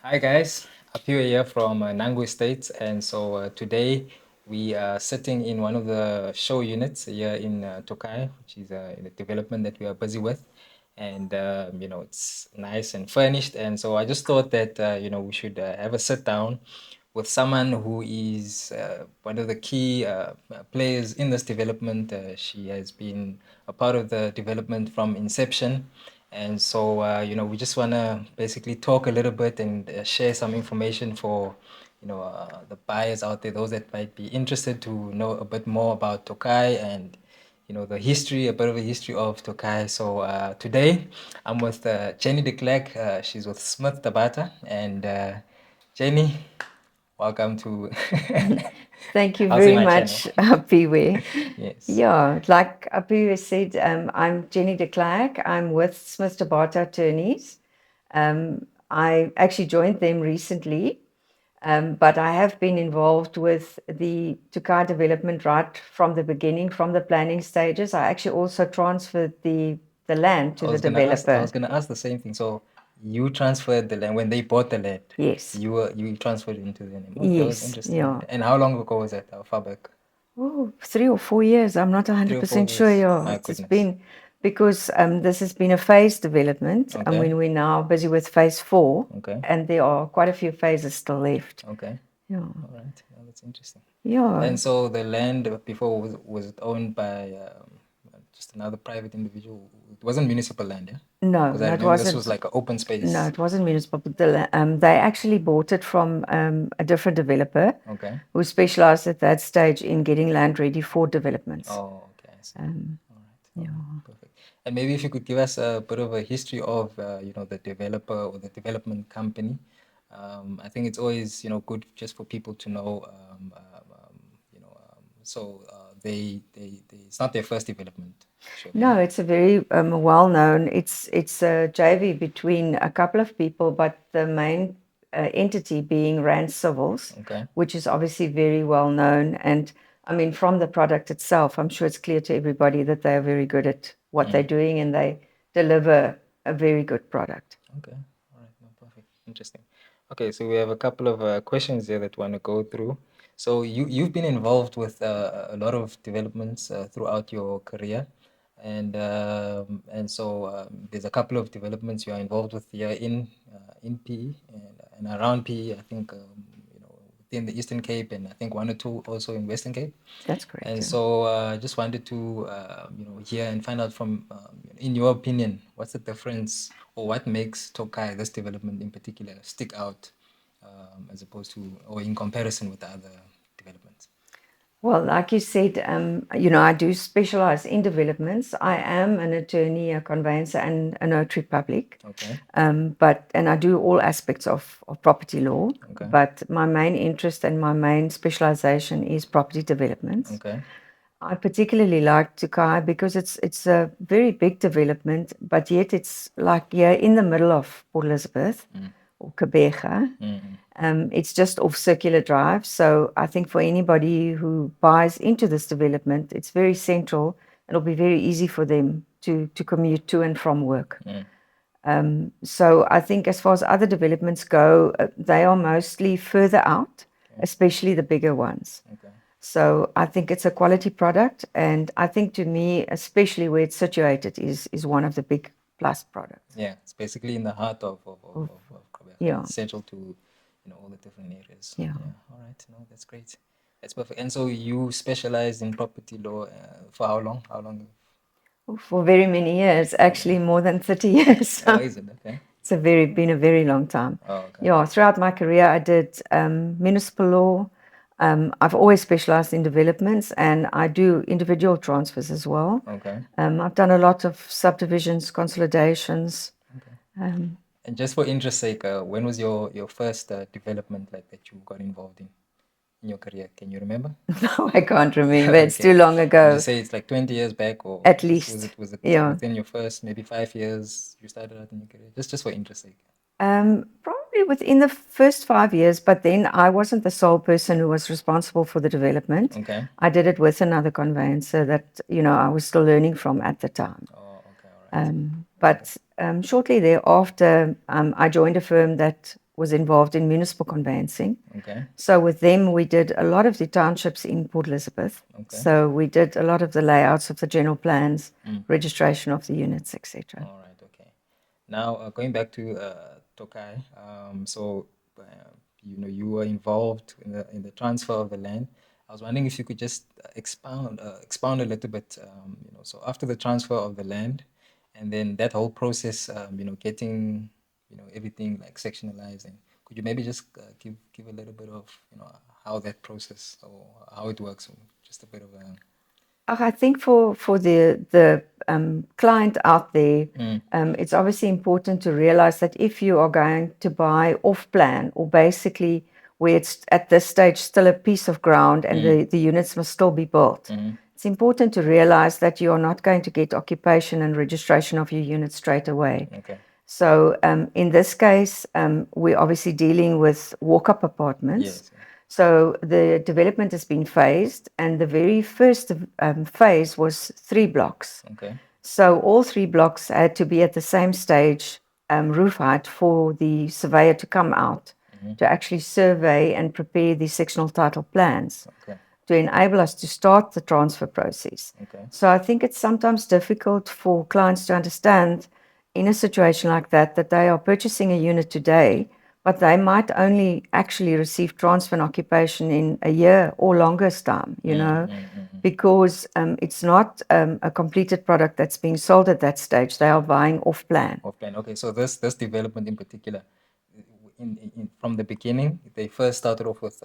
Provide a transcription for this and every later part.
Hi guys, Apiwe here from Nangu Estates, and today we are sitting in one of the show units here in Tokai, which is a development that we are busy with, and it's nice and furnished, and so I just thought that we should have a sit down with someone who is one of the key players in this development. She has been a part of the development from inception. And we just want to basically talk a little bit and share some information for, the buyers out there, those that might be interested to know a bit more about Tokai and, the history, a bit of a history of Tokai. Today I'm with Jenny de Klerk. She's with Smith Tabata. And Jenny, welcome to Thank you I'll say very my channel. much, Apiwe. Yes. Yeah, like Apiwe said, I'm Genny de Klerk. I'm with Smith Tabata Attorneys. I actually joined them recently, but I have been involved with the Tokai development right from the beginning, from the planning stages. I actually also transferred the land to the I developer. was gonna ask the same thing. So you transferred the land when they bought the land. Yes, You transferred it into their name. Okay, that was yes, interesting. yeah. And how long ago was that? How far back? Oh, 3 or 4 years. I'm not 3 or 4 100% sure. years. Yeah, My it's goodness. been because this has been a phase development. I Okay. mean, we're now busy with phase 4, Okay. and there are quite a few phases still left. Okay. Yeah, All right. Yeah, that's interesting. yeah. And so the land before was it owned by just another private individual? It wasn't municipal land, yeah? No, Because I no, it remember this was wasn't. like an open No, space. it wasn't municipal. But they actually bought it from a different developer Okay. who specialized at that stage in getting land ready for developments. Oh, okay, I see. Um, All right, all yeah. right, perfect. And maybe if you could give us a bit of a history of, the developer or the development company. I think it's always, good just for people to know, it's not their first development, surely, yeah? No, it's a very well known. It's a JV between a couple of people, but the main entity being Rand Civils, Okay. which is obviously very well known. And I mean, from the product itself, I'm sure it's clear to everybody that they are very good at what they're doing and they deliver a very good product. Okay. All right. No, perfect. Interesting. Okay, so we have a couple of questions there that want to go through. So you've been involved with a lot of developments throughout your career, and there's a couple of developments you are involved with here in PE and around PE. I think within the Eastern Cape, and I think one or two also in Western Cape. That's correct. And Yeah. so I just wanted to, hear and find out from, in your opinion, what's the difference or what makes Tokai, this development in particular, stick out as opposed to, or in comparison with the other developments? Well, like you said, I do specialize in developments. I am an attorney, a conveyancer, and a notary public. Okay. And I do all aspects of property law. Okay. But my main interest and my main specialization is property developments. Okay. I particularly like Tokai because it's a very big development, but yet it's like here in the middle of Port Elizabeth or Kebega. It's just off Circular Drive. So I think for anybody who buys into this development, it's very central. It'll be very easy for them to commute to and from work. So I think as far as other developments go, they are mostly further out, especially the bigger ones. Okay. So I think it's a quality product, and I think to me, especially where it's situated, is one of the big plus products. Yeah, it's basically in the heart of Quebec. Yeah, It's central to, all the different areas. yeah. Yeah, all right. No, that's great. That's perfect. And so you specialize in property law for how long? How long? For very many years, actually more than 30 years. Oh, is it? Okay. It's been a very long time. Oh, okay. Yeah, throughout my career, I did municipal law. I've always specialized in developments, and I do individual transfers as well. Okay. I've done a lot of subdivisions, consolidations. Okay. Um, And just for interest sake, when was your first development like that you got involved in your career? Can you remember? no, I can't remember. It's too Okay. long Would you ago, say it's like 20 years back, or at was least. it Yeah. within your first maybe 5 years you started out in your career? Just for interest sake. Probably within the first 5 years, but then I wasn't the sole person who was responsible for the development. Okay. I did it with another conveyancer that, I was still learning from at the time. Oh, okay, all right. But shortly thereafter, I joined a firm that was involved in municipal conveyancing. Okay. So with them, we did a lot of the townships in Port Elizabeth. Okay. So we did a lot of the layouts of the general plans, registration of the units, etc. All right. Okay. Now going back to Tokai, so you were involved in the transfer of the land. I was wondering if you could just expound a little bit. So after the transfer of the land, and then that whole process, getting everything like sectionalizing. Could you maybe just give a little bit of how that process or how it works, or just a bit of a I think for the client out there, it's obviously important to realize that if you are going to buy off plan, or basically where it's at this stage still a piece of ground and the units must still be built, it's important to realize that you are not going to get occupation and registration of your unit straight away. Okay. So in this case, we're obviously dealing with walk-up apartments. Yes. So the development has been phased, and the very first phase was 3 blocks. Okay. So all 3 blocks had to be at the same stage roof height for the surveyor to come out to actually survey and prepare the sectional title plans to enable us to start the transfer process. Okay. So I think it's sometimes difficult for clients to understand in a situation like that they are purchasing a unit today, but they might only actually receive transfer and occupation in a year or longer's time, because it's not a completed product that's being sold at that stage. They are buying off plan. Off plan. Okay, so this development in particular, from the beginning, they first started off with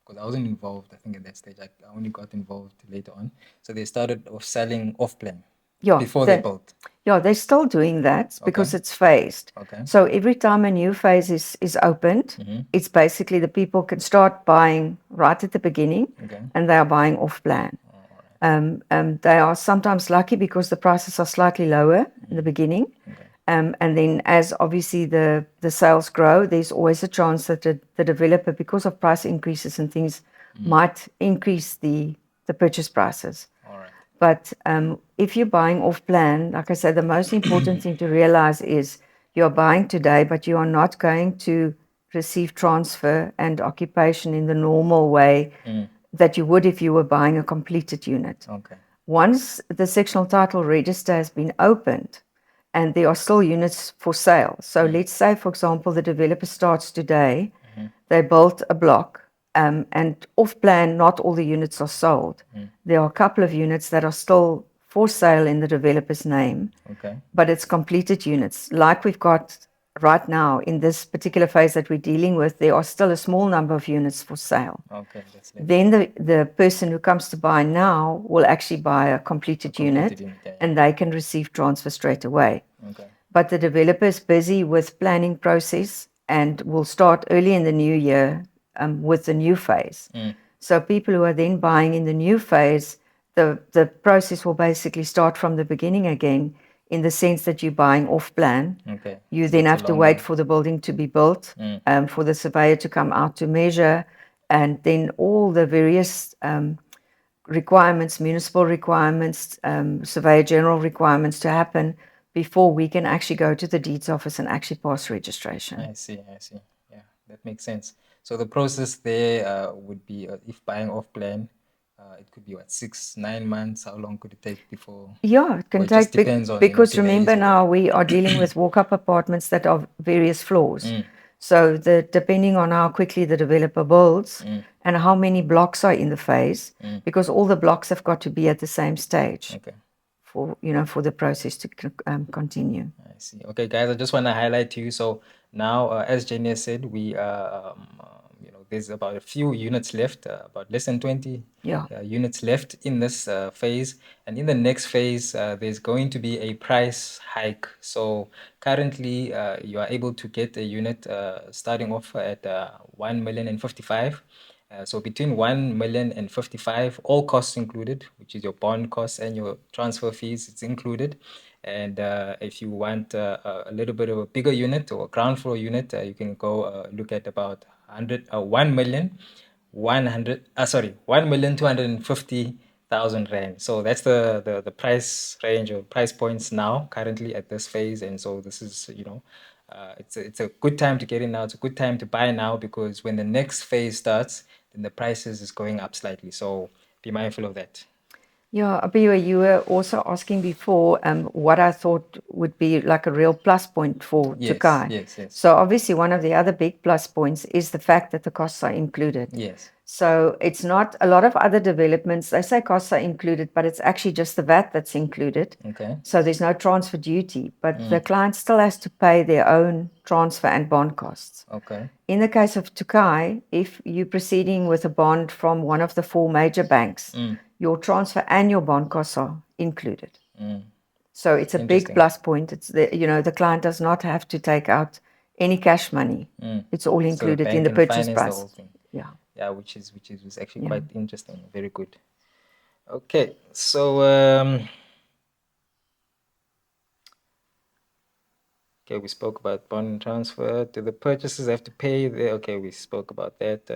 because I wasn't involved, I think, at that stage. I only got involved later on. So they started off selling off plan before they built. Yeah, they're still doing that because it's phased. Okay. So every time a new phase is opened, it's basically the people can start buying right at the beginning, and they are buying off plan. They are sometimes lucky because the prices are slightly lower in the beginning. And then as obviously the sales grow, there's always a chance that the developer, because of price increases and things, might increase the purchase prices. All right. But if you're buying off plan, like I said, the most important thing to realize is you're buying today, but you are not going to receive transfer and occupation in the normal way that you would if you were buying a completed unit. Okay. Once the sectional title register has been opened and there are still units for sale. So let's say, for example, the developer starts today, they built a block, and off plan, not all the units are sold. There are a couple of units that are still for sale in the developer's name, but it's completed units. Like we've got right now in this particular phase that we're dealing with, there are still a small number of units for sale. Okay, that's then the person who comes to buy now will actually buy a completed unit, and they can receive transfer straight away. Okay. But the developer is busy with planning process and will start early in the new year with the new phase. So people who are then buying in the new phase, the process will basically start from the beginning again, in the sense that you're buying off plan. Okay. You then have to wait for the building to be built, for the surveyor to come out to measure, and then all the various requirements, municipal requirements, surveyor general requirements to happen before we can actually go to the deeds office and actually pass registration. I see. Yeah, that makes sense. So the process there would be, if buying off plan, it could be what, 6-9 months. How long could it take before? Yeah, it can Or it take, just depends on, because today's remember or- now we are dealing with walk-up apartments that are various floors. So depending on how quickly the developer builds and how many blocks are in the phase, because all the blocks have got to be at the same stage Okay. for the process to continue. I see. Okay, guys, I just want to highlight to you. So now, as Genny has said, we there's about a few units left, about less than 20 units left in this phase. And in the next phase, there's going to be a price hike. So currently, you are able to get a unit starting off at 1,055,000. So between 1,055,000, all costs included, which is your bond costs and your transfer fees, it's included. And if you want a little bit of a bigger unit or a ground floor unit, you can go look at about 1,250,000 rand. So that's the price range or price points now currently at this phase. And so this is it's a good time to get in now. It's a good time to buy now, because when the next phase starts, then the prices is going up slightly. So be mindful of that. Yeah, Apiwe, you were also asking before what I thought would be like a real plus point for Yes, Tokai. yes, yes. So obviously one of the other big plus points is the fact that the costs are included. Yes. So it's not a lot of other developments, they say costs are included, but it's actually just the VAT that's included. Okay. So there's no transfer duty, but the client still has to pay their own transfer and bond costs. Okay. In the case of Tokai, if you're proceeding with a bond from one of the four major banks, your transfer and your bond costs are included. So it's a big plus point. It's the client does not have to take out any cash money. It's all So the included in bank the can purchase finance the price. whole thing. Yeah. Yeah, which was actually Yeah. quite interesting. Very good. Okay, so okay, we spoke about bond transfer. Do the purchasers have to pay? Okay, we spoke about that.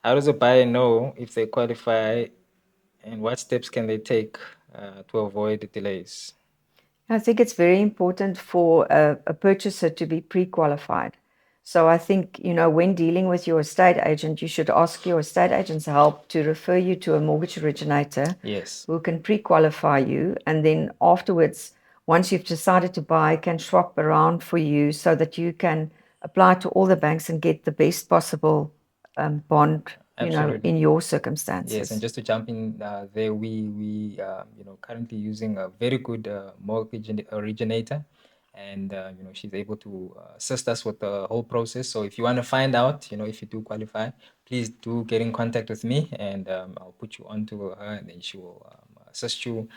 How does a buyer know if they qualify, and what steps can they take to avoid delays? I think it's very important for a purchaser to be pre-qualified. So I think, when dealing with your estate agent, you should ask your estate agent's help to refer you to a mortgage originator. Yes. Who can pre-qualify you, and then afterwards, once you've decided to buy, can shop around for you so that you can apply to all the banks and get the best possible bond, Absolutely. in your circumstances. Yes, and just to jump in there, we currently using a very good mortgage originator, and she's able to assist us with the whole process. So if you want to find out, if you do qualify, please do get in contact with me, and I'll put you onto her, and then she will assist you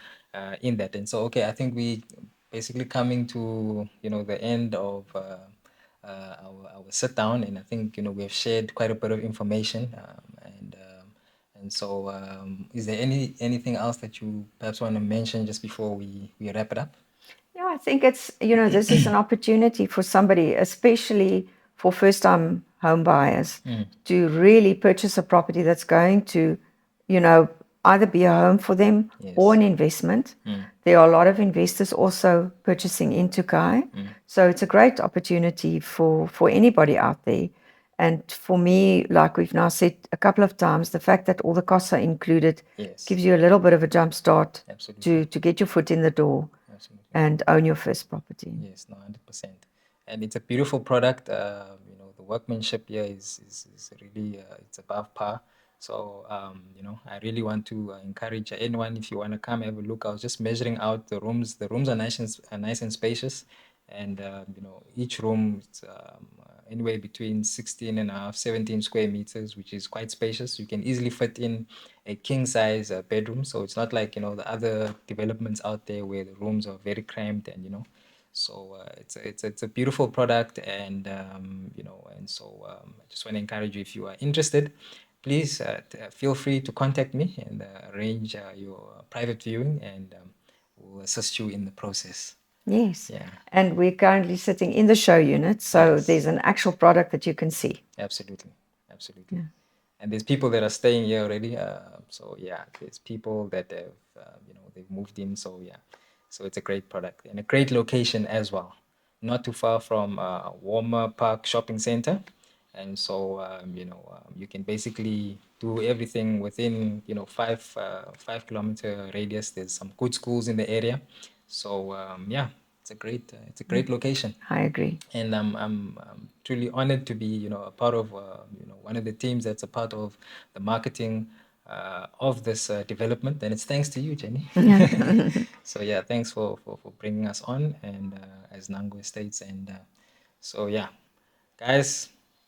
in that. And so, okay, I think we basically coming to the end of our sit down, and I think we have shared quite a bit of information, and so is there anything else that you perhaps want to mention just before we wrap it up? Yeah, I think it's, this is an opportunity for somebody, especially for first time home buyers, to really purchase a property that's going to, either be a home for them or an investment. There are a lot of investors also purchasing in Tokai. So it's a great opportunity for anybody out there. And for me, like we've now said a couple of times, the fact that all the costs are included gives you a little bit of a jump start to get your foot in the door. Absolutely. And own your first property. Yes, no, 100%. And it's a beautiful product. The workmanship here is really it's above par. So I really want to encourage anyone, if you want to come have a look. I was just measuring out the rooms. The rooms are nice and spacious, and each room is anywhere between 16 and a half, 17 square meters, which is quite spacious. You can easily fit in a king size bedroom. So it's not like the other developments out there where the rooms are very cramped, and so it's a beautiful product, and and so I just want to encourage you, if you are interested, please feel free to contact me and arrange your private viewing, and we'll assist you in the process. Yes. Yeah. And we're currently sitting in the show unit, so there's an actual product that you can see. Absolutely. Absolutely. Yeah. And there's people that are staying here already. So yeah, there's people that have, they've moved in. So yeah, so it's a great product and a great location as well. Not too far from Warmer Park Shopping Center. And so, you can basically do everything within, 5 kilometer radius. There's some good schools in the area. So yeah, it's a great location. I agree. And I'm truly honored to be, a part of, one of the teams that's a part of the marketing of this development. And it's thanks to you, Genny. So yeah, thanks for bringing us on, and as Nango Estates. And so yeah, guys,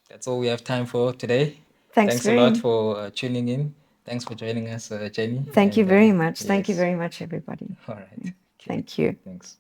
that's all we have time for today. Thanks a lot for tuning in. Thanks for joining us, Genny. Thank you very much. Yes. Thank you very much, everybody. All right. Okay. Thank you. Thanks.